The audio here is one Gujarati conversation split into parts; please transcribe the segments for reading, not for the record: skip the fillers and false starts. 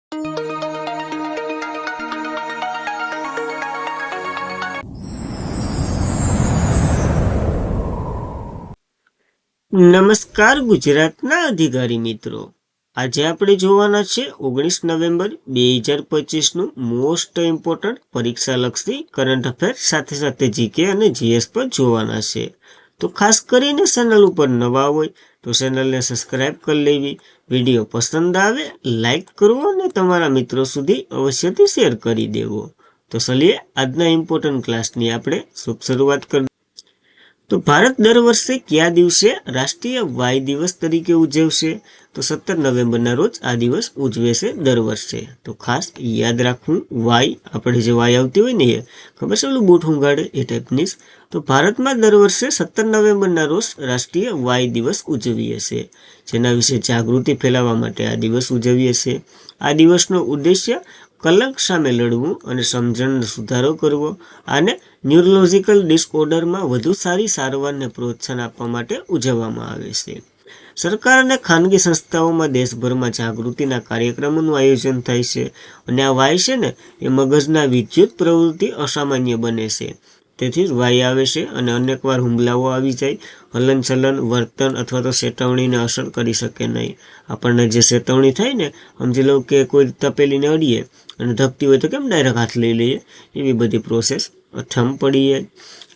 નમસ્કાર ગુજરાતના અધિકારી મિત્રો, આજે આપણે જોવાના છે 19 નવેમ્બર 2025નું મોસ્ટ ઇમ્પોર્ટન્ટ પરીક્ષાલક્ષી કરંટ અફેર સાથે સાથે જીકે અને જીએસ પર જોવાના છે। તો ખાસ કરીને ચેનલ ઉપર નવા હોય તો ચેનલને સબસ્ક્રાઇબ કરી લેવી, વિડીયો પસંદ આવે લાઈક કરવો અને તમારા મિત્રો સુધી અવશ્યથી શેર કરી દેવો। તો ચલીએ આજના ઇમ્પોર્ટન્ટ ક્લાસની આપણે શુભ શરૂઆત કરીએ। તો ભારત દર વર્ષે કયા દિવસે રાષ્ટ્રીય વાય દિવસ તરીકે ઉજવશે? તો 17 નવેમ્બરના રોજ આ દિવસ ઉજવે છે દર વર્ષે। તો ખાસ યાદ રાખવું, વાય આપણે જે વાય આવતી હોય ને એ ખબર છે, ઓલું બૂટ ઉગાડે એ ટાઈપની। તો ભારતમાં દર વર્ષે 17 નવેમ્બરના રોજ રાષ્ટ્રીય વાય દિવસ ઉજવીએ છીએ, જેના વિશે જાગૃતિ ફેલાવવા માટે આ દિવસ ઉજવીએ છીએ। આ દિવસનો ઉદ્દેશ્ય કલંક સામે લડવું અને સમજણનો સુધારો કરવો અને ન્યુરોલોજિકલ ડિસઓર્ડરમાં વધુ સારી સારવારને પ્રોત્સાહન આપવા માટે ઉજવવામાં આવે છે। સરકાર અને ખાનગી સંસ્થાઓમાં દેશભરમાં જાગૃતિના કાર્યક્રમોનું આયોજન થાય છે અને આ વાય છે ને એ મગજના વિદ્યુત પ્રવૃત્તિ અસામાન્ય બને છે, તેથી જ વાય આવે છે અને અનેકવાર હુમલાઓ આવી જાય, હલનચલન, વર્તન અથવા તો ચેતવણીને અસર કરી શકે નહીં। આપણને જે ચેતવણી થાય ને, સમજી લો કે કોઈ તપેલીને અડીએ અને ધકતી હોય તો કેમ ડાયરેક્ટ હાથ લઈ લઈએ, એવી બધી પ્રોસેસ થંભ પડીએ।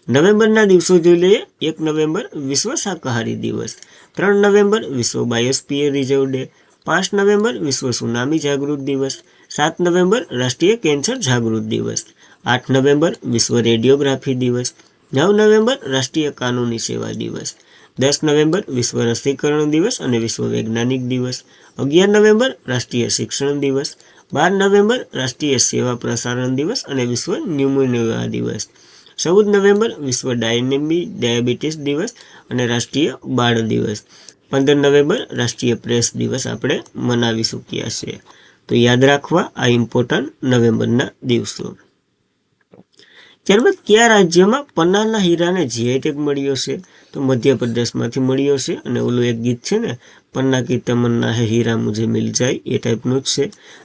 નવેમ્બરના દિવસો જોઈ લઈએ। 1 નવેમ્બર વિશ્વ શાકાહારી દિવસ, 3 નવેમ્બર વિશ્વ બાયોસ્ફિયર રિઝર્વ ડે, 5 નવેમ્બર વિશ્વ સુનામી જાગૃત દિવસ, 7 નવેમ્બર રાષ્ટ્રીય કેન્સર જાગૃત દિવસ, 8 નવેમ્બર વિશ્વ રેડિયોગ્રાફી દિવસ, 9 નવેમ્બર રાષ્ટ્રીય કાનૂની સેવા દિવસ, 10 નવેમ્બર વિશ્વ રસીકરણ દિવસ અને વિશ્વ વૈજ્ઞાનિક દિવસ, 11 નવેમ્બર રાષ્ટ્રીય શિક્ષણ દિવસ, 12 નવેમ્બર રાષ્ટ્રીય સેવા પ્રસારણ દિવસ અને વિશ્વ ન્યુમોનિયા દિવસ, 14 નવેમ્બર વિશ્વ ડાયાબિટીસ દિવસ અને રાષ્ટ્રીય બાળ દિવસ, 15 નવેમ્બર રાષ્ટ્રીય પ્રેસ દિવસ આપણે મનાવી ચૂક્યા છે। તો યાદ રાખવા આ ઇમ્પોર્ટન્ટ નવેમ્બરના દિવસો। ત્યારબાદ કયા રાજ્યમાં પન્નાના હીરાને જીઆઈ ટેગ મળ્યો છે? તો મધ્યપ્રદેશમાંથી મળ્યો છે અને ઓલું એક ગીત છે ને, પન્ના કી તમન્ના હે હીરા મુझे મિલ જાય, એ ટાઈપનું જ છે।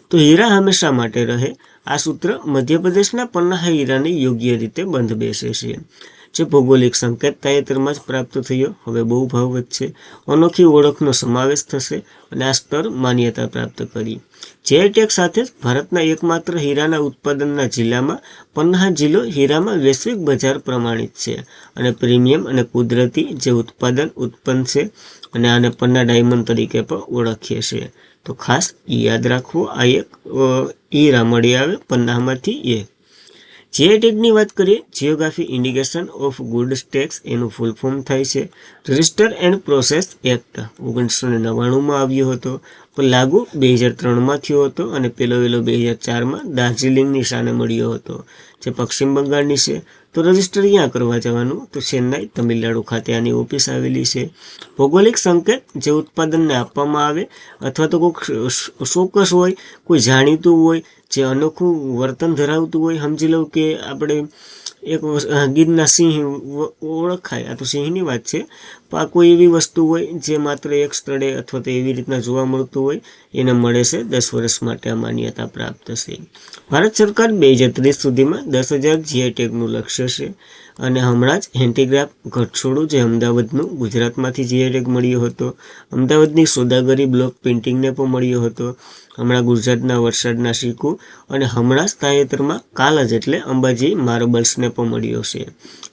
તો હીરા હંમેશા માટે રહે, આ સૂત્ર મધ્યપ્રદેશના પન્ના હીરાને યોગ્ય રીતે બંધ બેસે છે, જે ભૌગોલિક સંકેત તાજેતરમાં જ પ્રાપ્ત થયો, હવે બહુ ભાવ વધશે, અનોખી ઓળખનો સમાવેશ થશે અને આ સ્તર માન્યતા પ્રાપ્ત કરી। જીઆઈ ટેગ સાથે જ ભારતના એકમાત્ર હીરાના ઉત્પાદનના જિલ્લામાં પન્ના જિલ્લો હીરામાં વૈશ્વિક બજાર પ્રમાણિત છે અને પ્રીમિયમ અને કુદરતી જે ઉત્પન્ન છે અને આને પન્ના ડાયમંડ તરીકે પણ ઓળખીએ છીએ। તો ખાસ યાદ રાખવું, આ એક હીરા મળી આવે પન્નામાંથી એ। જીઆઈ ટેગની વાત કરીએ, geography indication of goods tax એનું ફૂલ ફોર્મ થાય છે રજિસ્ટર એન્ડ પ્રોસેસ એક્ટ, 1999માં આવ્યો હતો, પણ લાગુ 2003માં થયો હતો અને પેલો 2004માં દાર્જિલિંગની શાને મળ્યો હતો, જે પશ્ચિમ બંગાળની છે। તો રજિસ્ટર ક્યાં કરવા જવાનું? તો ચેન્નાઈ તમિલનાડુ ખાતે આની ઓફિસ આવેલી છે। ભૌગોલિક સંકેત જે ઉત્પાદનને આપવામાં આવે અથવા તો કોઈક ચોક્કસ હોય, કોઈ જાણીતું હોય, જે અનોખું વર્તન ધરાવતું હોય, સમજી લો કે આપણે એક ગીરના સિંહ ઓળખાય, આ તો સિંહની વાત છે, પણ આ કોઈ એવી વસ્તુ હોય જે માત્ર એક સ્થળે અથવા તો એવી રીતના જોવા મળતું હોય, એને મળે છે 10 વર્ષ માટે આ માન્યતા પ્રાપ્ત છે। ભારત સરકાર 2030 સુધીમાં 10,000 જીઆઈ ટેગનું લક્ષ્ય છે અને હમણાં જ હેન્ડીક્રાફ્ટ ઘટછોડું જે અમદાવાદનું ગુજરાતમાંથી જીઆઈ ટેગ મળ્યો હતો, અમદાવાદની સોદાગરી બ્લોક પેઇન્ટિંગને પણ મળ્યો હતો, હમણાં ગુજરાતના વરસાદના સિક્કો અને હમણાં જ તાજેતરમાં કાલ જ એટલે અંબાજી માર્બલ્સને પણ મળ્યો છે।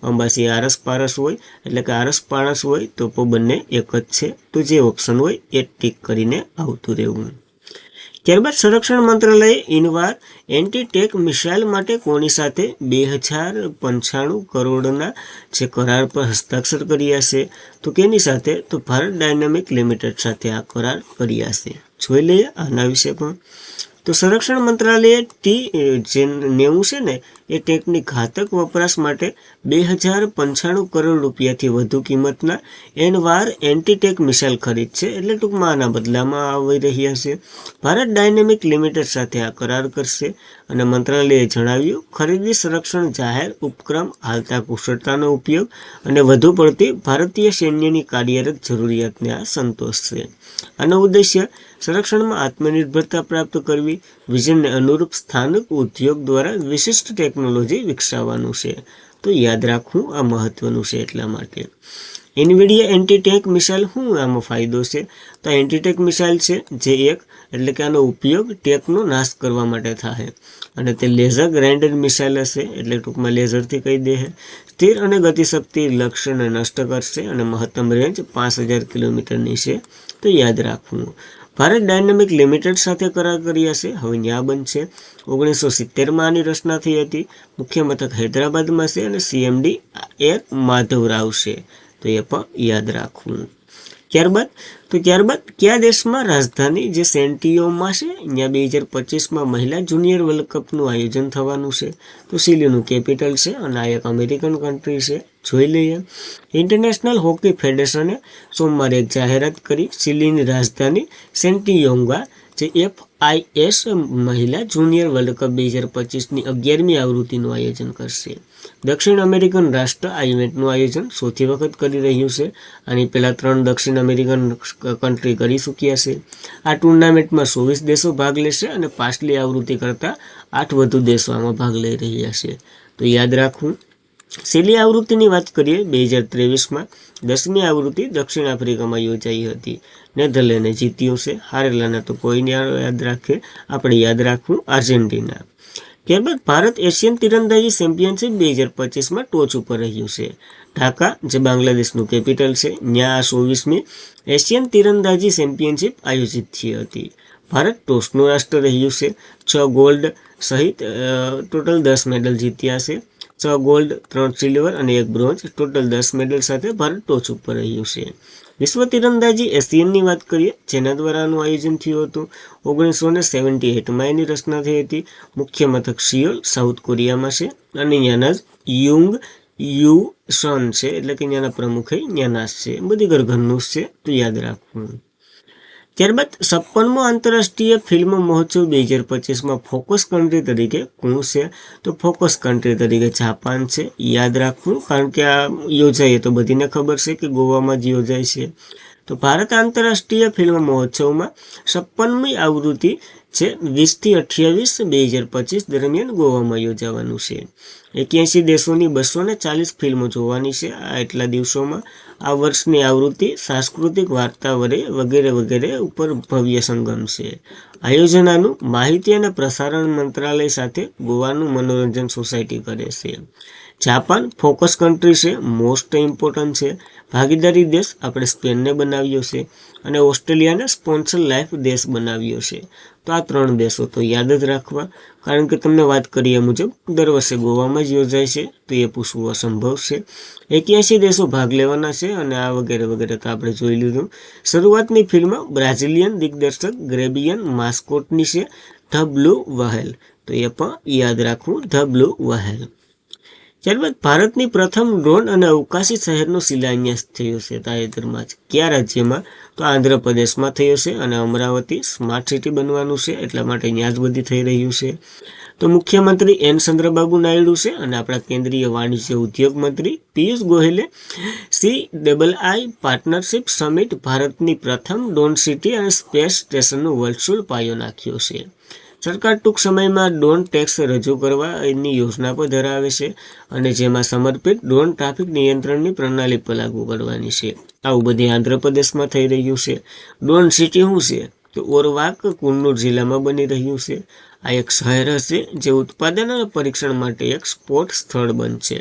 અંબાજી આરસ પારસ હોય એટલે કે આરસ પારસ હોય તો પણ બંને એક જ છે, તો જે ઓપ્શન હોય એ ટીક કરીને આવતું રહેવું। ત્યારબાદ સંરક્ષણ મંત્રાલયે ઇનવાર એન્ટી ટેક મિસાઇલ માટે કોની સાથે 2095 કરોડના જે કરાર પર હસ્તાક્ષર કર્યા છે? તો કેની સાથે? તો ભારત ડાયનેમિક લિમિટેડ સાથે આ કરાર કર્યા છે। જોઈ લઈએ આના વિશે પણ। તો સંરક્ષણ મંત્રાલયે T-90 છે ને એ ટેકની ઘાતક વપરાશ માટે 2095 કરોડ રૂપિયાથી વધુ કિંમતના એનવાર એન્ટી ટેક મિસાઇલ ખરીદ છે, એટલે ટૂંકમાં આના બદલામાં આવી રહ્યા છે। ભારત ડાયનેમિક લિમિટેડ સાથે આ કરાર કરશે અને મંત્રાલયે જણાવ્યું, ખરીદી સંરક્ષણ જાહેર ઉપક્રમ હાલતા કુશળતાનો ઉપયોગ અને વધુ પડતી ભારતીય સૈન્યની કાર્યરત જરૂરિયાતને આ સંતોષશે। આનો ઉદ્દેશ્ય સંરક્ષણમાં આત્મનિર્ભરતા પ્રાપ્ત કરવી બનાવી વિઝનને અનુરૂપ સ્થાનિક ઉદ્યોગ દ્વારા વિશિષ્ટ ટેકનોલોજી વિકસાવવાનું છે. તો યાદ રાખવું આ મહત્વનું છે એટલા માટે. એનવીડિયા એન્ટી ટેન્ક મિસાઇલ શું આમાં ફાયદો છે? તો એન્ટી ટેન્ક મિસાઇલ છે જે એટલે કે આનો ઉપયોગ ટેન્કનો નાશ કરવા માટે થાય અને તે લેઝર ગ્રાઇન્ડર મિસાઇલ હશે, એટલે ટૂંકમાં લેઝરથી કહી દે છે. સ્થિર અને ગતિશક્તિ લક્ષ્યને નષ્ટ કરશે અને મહત્તમ રેન્જ 5000 કિલોમીટરની છે. તો યાદ રાખવું. ભારત ડાયનેમિક લિમિટેડ સાથે કરાર કર્યા છે, હવે ન્યા બનશે. 1970માં આની રચના થઈ હતી. મુખ્ય મથક હૈદરાબાદમાં છે અને CMD એર માધવરાવ છે. તો એ પણ યાદ રાખવું. ત્યારબાદ કયા દેશમાં રાજધાની જે સેન્ટિયોમાં છે ત્યાં 2025માં મહિલા જુનિયર વર્લ્ડ કપનું આયોજન થવાનું છે? તો ચીલીનું કેપિટલ છે અને આ એક અમેરિકન કન્ટ્રી છે. જોઈ લઈએ. ઇન્ટરનેશનલ હોકી ફેડરેશને સોમવારે એક જાહેરાત કરી. ચીલીની રાજધાની સેન્ટિયોગા જે FIS મહિલા જુનિયર વર્લ્ડ કપ 2025ની 11મી આવૃત્તિનું આયોજન કરશે. દક્ષિણ અમેરિકન રાષ્ટ્ર આ ઇવેન્ટનું આયોજન ચોથી વખત કરી રહ્યું છે. આની પહેલાં 3 દક્ષિણ અમેરિકન કન્ટ્રી કરી ચૂક્યા છે. આ ટુર્નામેન્ટમાં 24 દેશો ભાગ લેશે અને પાછલી આવૃત્તિ કરતાં 8 વધુ દેશો આમાં ભાગ લઈ રહ્યા છે. તો યાદ રાખવું. છેલ્લી આવૃત્તિની વાત કરીએ 2023માં 10મી આવૃત્તિ દક્ષિણ આફ્રિકામાં યોજાઈ હતી. નેધરલેન્ડે જીત્યું છે. હારેલાને તો કોઈને યાદ રાખે, આપણે યાદ રાખવું આર્જેન્ટિના. ત્યારબાદ ભારત એશિયન તીરંદાજી ચેમ્પિયનશિપ 2025માં ટોચ ઉપર રહ્યું છે. ઢાકા જે બાંગ્લાદેશનું કેપિટલ છે ત્યાં આ 24મી એશિયન તીરંદાજી ચેમ્પિયનશિપ આયોજિત થઈ હતી. ભારત ટોચનું રાષ્ટ્ર રહ્યું છે. 6 ગોલ્ડ સહિત ટોટલ 10 મેડલ જીત્યા છે. 6 ગોલ્ડ, 3 સિલ્વર અને 1 બ્રોન્ઝ, ટોટલ 10 મેડલ સાથે ભારત ટોચ ઉપર રહ્યું છે. વિશ્વ તીરંદાજી એશિયનની વાત કરીએ જેના દ્વારા આનું આયોજન થયું હતું. 1978માં એની રચના થઈ હતી. મુખ્ય મથક સિયોલ સાઉથ કોરિયામાં છે અને ત્યાંના જ યુ સન છે, એટલે કે ત્યાંના પ્રમુખે ત્યાંના જ છે. બધી ઘરનું જ છે, તો યાદ રાખવું. ત્યારબાદ 56મો આંતરરાષ્ટ્રીય ફિલ્મ મહોત્સવ 2025માં ફોકસ કન્ટ્રી તરીકે કોણ છે? તો ફોકસ કન્ટ્રી તરીકે જાપાન છે. યાદ રાખવું, કારણ કે આ યોજાય તો બધીને ખબર છે કે ગોવામાં જ યોજાય છે. તો ભારત આંતરરાષ્ટ્રીય ફિલ્મ મહોત્સવમાં 56મી આવૃત્તિ છે 20થી 28 2025 દરમિયાન ગોવામાં યોજાવાનું છે. 81 દેશોની 240 ફિલ્મો જોવાની છે આ એટલા દિવસોમાં. આ વર્ષની આવૃત્તિ સાંસ્કૃતિક વાર્તા વગેરે ઉપર ભવ્ય સંગમ છે. આયોજનનું માહિતી અને પ્રસારણ મંત્રાલય સાથે ગોવાનું મનોરંજન સોસાયટી કરે છે. જાપાન ફોકસ કન્ટ્રી છે, મોસ્ટ ઇમ્પોર્ટન્ટ છે. ભાગીદારી દેશ આપણે સ્પેનને બનાવ્યો છે અને ઓસ્ટ્રેલિયાને સ્પોન્સર લાઈફ દેશ બનાવ્યો છે. તો આ 3 દેશો તો યાદ જ રાખવા, કારણ કે તમને વાત કરીએ મુજબ દર વર્ષે ગોવામાં જ યોજાય છે, તો એ પૂછવું અસંભવ છે. 81 દેશો ભાગ લેવાના છે અને આ વગેરે તો આપણે જોઈ લીધું. શરૂઆતની ફિલ્મ બ્રાઝિલિયન દિગ્દર્શક ગ્રેબિયન માસ્કોટની છે, ધ બ્લુ વ્હેલ. તો એ પણ યાદ રાખવું, ધ બ્લુ વ્હેલ. ત્યારબાદ ભારતની પ્રથમ ડ્રોન અને અવકાશી શહેરનો શિલાન્યાસ થયો છે તાજેતરમાં જ. કયા રાજ્યમાં? તો આંધ્રપ્રદેશમાં થયો છે અને અમરાવતી સ્માર્ટ સિટી બનવાનું છે, એટલા માટે ત્યાં જ બધી થઈ રહ્યું છે. તો મુખ્યમંત્રી N. ચંદ્રબાબુ નાયડુ છે અને આપણા કેન્દ્રીય વાણિજ્ય ઉદ્યોગ મંત્રી પિયુષ ગોયલે CII પાર્ટનરશિપ સમિટ ભારતની પ્રથમ ડ્રોન સિટી અને સ્પેસ સ્ટેશનનો વર્ચ્યુઅલ પાયો નાખ્યો છે. સરકાર ટૂંક સમયમાં ડ્રોન ટેક્સ રજૂ કરવા એની યોજના પર ધરાવે છે અને જેમાં સમર્પિત ડ્રોન ટ્રાફિક નિયંત્રણની પ્રણાલી પર લાગુ કરવાની છે. આવું બધી આંધ્રપ્રદેશમાં થઈ રહ્યું છે. ડ્રોન સિટી શું છે? તો ઓરવાક કુન્નુર જિલ્લામાં બની રહ્યું છે. આ એક શહેર હશે જે ઉત્પાદન અને પરીક્ષણ માટે એક સ્પોટ સ્થળ બનશે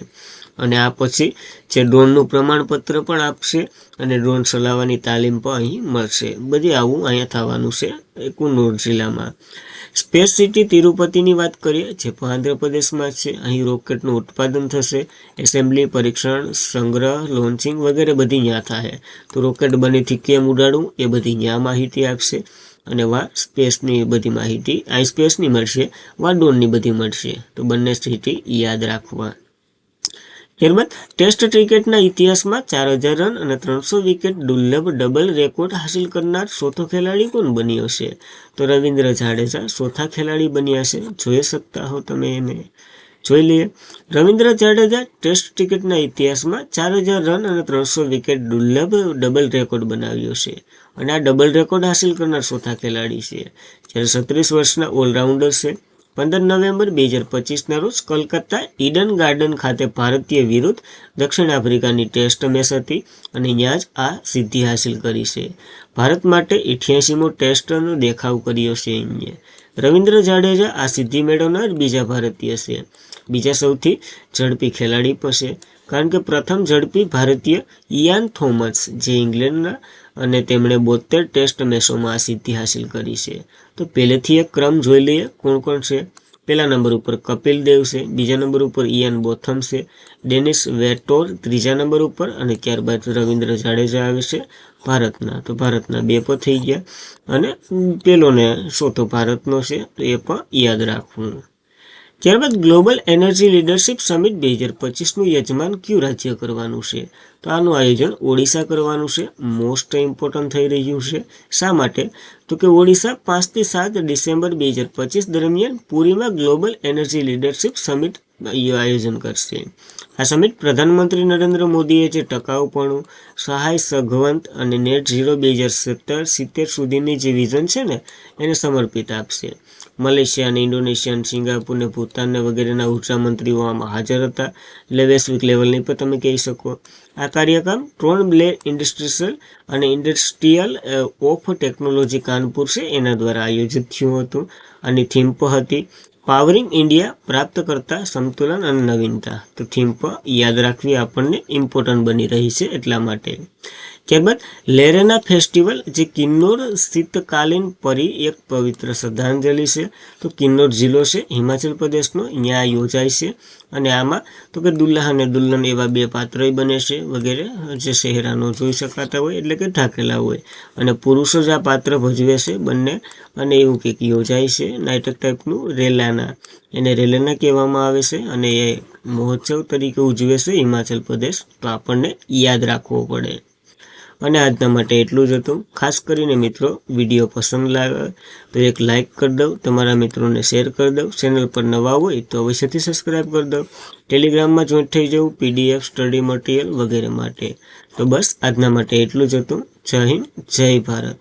અને આ પછી જે ડ્રોનનું પ્રમાણપત્ર પણ આપશે અને ડ્રોન ચલાવવાની તાલીમ પણ અહીં મળશે. બધી આવું અહીંયા થવાનું છે કુન્નુર જિલ્લામાં. સ્પેસ સિટી તિરુપતિની વાત કરીએ જે પણ આંધ્રપ્રદેશમાં છે. અહીં રોકેટનું ઉત્પાદન થશે, એસેમ્બલી, પરીક્ષણ, સંગ્રહ, લોન્ચિંગ વગેરે બધી ત્યાં થાય. તો રોકેટ બનેથી કેમ ઉડાડવું એ બધી ત્યાં માહિતી આપશે અને વા સ્પેસની બધી માહિતી આ સ્પેસની મળશે, વા ડ્રોનની બધી મળશે. તો બંને સિટી યાદ રાખવા. ત્યારબાદ ટેસ્ટ ક્રિકેટના ઇતિહાસમાં 4000 રન અને 300 વિકેટ દુર્લભ ડબલ રેકોર્ડ હાંસલ કરનાર ચોથો ખેલાડી કોણ બન્યો છે? તો રવિન્દ્ર જાડેજા ચોથા ખેલાડી બન્યા છે. જોઈ શકતા હો તમે એને. જોઈ લઈએ. રવિન્દ્ર જાડેજા ટેસ્ટ ક્રિકેટના ઇતિહાસમાં 4000 રન અને 300 વિકેટ દુર્લભ ડબલ રેકોર્ડ બનાવ્યો છે અને આ ડબલ રેકોર્ડ હાંસલ કરનાર ચોથા ખેલાડી છે. જ્યારે 36 વર્ષના ઓલરાઉન્ડર છે. 15 નવેમ્બર 2025ના રોજ કોલકાતા ઈડન ગાર્ડન ખાતે ભારતીય વિરુદ્ધ દક્ષિણ આફ્રિકાની ટેસ્ટ મેચ હતી અને ત્યાં જ આ સિદ્ધિ હાંસિલ કરી છે. ભારત માટે 88મો ટેસ્ટનો દેખાવ કર્યો છે. અહીંયા રવિન્દ્ર જાડેજા આ સિદ્ધિ મેળવનાર બીજા ભારતીય છે. બીજા સૌથી ઝડપી ખેલાડી પણ છે, કારણ કે પ્રથમ ઝડપી ભારતીય ઇયાન થોમસ જે ઇંગ્લેન્ડના અને તેમણે 72 ટેસ્ટ મેચોમાં આ સિદ્ધિ હાંસિલ કરી છે. તો પહેલેથી એક ક્રમ જોઈ લઈએ કોણ કોણ છે. પહેલા નંબર ઉપર કપિલ દેવ છે, બીજા નંબર ઉપર ઇયાન બોથમ છે, ડેનિસ વેટોર ત્રીજા નંબર ઉપર અને ત્યારબાદ રવિન્દ્ર જાડેજા આવે છે ભારતના. તો ભારતના 2 પણ થઈ ગયા અને પેલો ને ચોથો ભારતનો છે, તો એ પણ યાદ રાખવું. ત્યારબાદ ગ્લોબલ એનર્જી લીડરશિપ સમિટ 2025નું યજમાન કયું રાજ્ય કરવાનું છે? તો આનું આયોજન ઓડિશા કરવાનું છે. મોસ્ટ ઇમ્પોર્ટન્ટ થઈ રહ્યું છે. શા માટે? તો કે ઓડિશા 5 થી 7 ડિસેમ્બર 2025 દરમિયાન પુરીમાં ગ્લોબલ એનર્જી લીડરશિપ સમિટ આયોજન કરશે. આ સમિટ પ્રધાનમંત્રી નરેન્દ્ર મોદીએ જે ટકાઉપણું, સહાય સઘવંત અને નેટ ઝીરો 2070 સુધીની જે વિઝન છે ને એને સમર્પિત આપશે. મલેશિયા અને ઇન્ડોનેશિયા, સિંગાપુર ને ભૂતાન વગેરેના ઉર્જા મંત્રીઓ આમાં હાજર હતા. એટલે વૈશ્વિક લેવલની પણ તમે કહી શકો. આ કાર્યક્રમ ટ્રોન બ્લેર ઇન્ડસ્ટ્રીયલ ઓફ ટેકનોલોજી કાનપુર છે એના દ્વારા આયોજિત થયું હતું. આની થીમ પણ હતી પાવરિંગ ઇન્ડિયા, પ્રાપ્ત કરતા સમતુલન અને નવીનતા. તો થીમ પણ યાદ રાખવી આપણને ઇમ્પોર્ટન્ટ બની રહી છે એટલા માટે. ત્યારબાદ લેરેના ફેસ્ટિવલ જે કિન્નોર શીતકાલીન પરી એક પવિત્ર શ્રદ્ધાંજલિ છે. તો કિન્નોર જિલ્લો છે હિમાચલ પ્રદેશનો, ત્યાં યોજાય છે અને આમાં તો કે દુલ્હા અને દુલ્હન એવા 2 પાત્રય બને છે વગેરે, જે ચહેરાનો જોઈ શકાતા હોય એટલે કે ઢાંકેલા હોય અને પુરુષો જ આ પાત્ર ભજવે છે બંને. અને એવું કંઈક યોજાય છે નાટક ટાઈપનું રેલાના, એને રેલાના કહેવામાં આવે છે અને એ મહોત્સવ તરીકે ઉજવે છે હિમાચલ પ્રદેશ. તો આપણને યાદ રાખવો પડે. અને આજના માટે એટલું જ હતું. ખાસ કરીને મિત્રો વિડીયો પસંદ લાગે તો એક લાઇક કરી દો, તમારા મિત્રોને શેર કરી દો. ચેનલ પર નવા હોય તો અવશ્યથી સબસ્ક્રાઈબ કરી દો. ટેલિગ્રામમાં જોઈન્ટ થઈ જવું PDF, સ્ટડી મટીરિયલ વગેરે માટે. તો બસ આજના માટે એટલું જ હતું. જય હિન્દ, જય ભારત.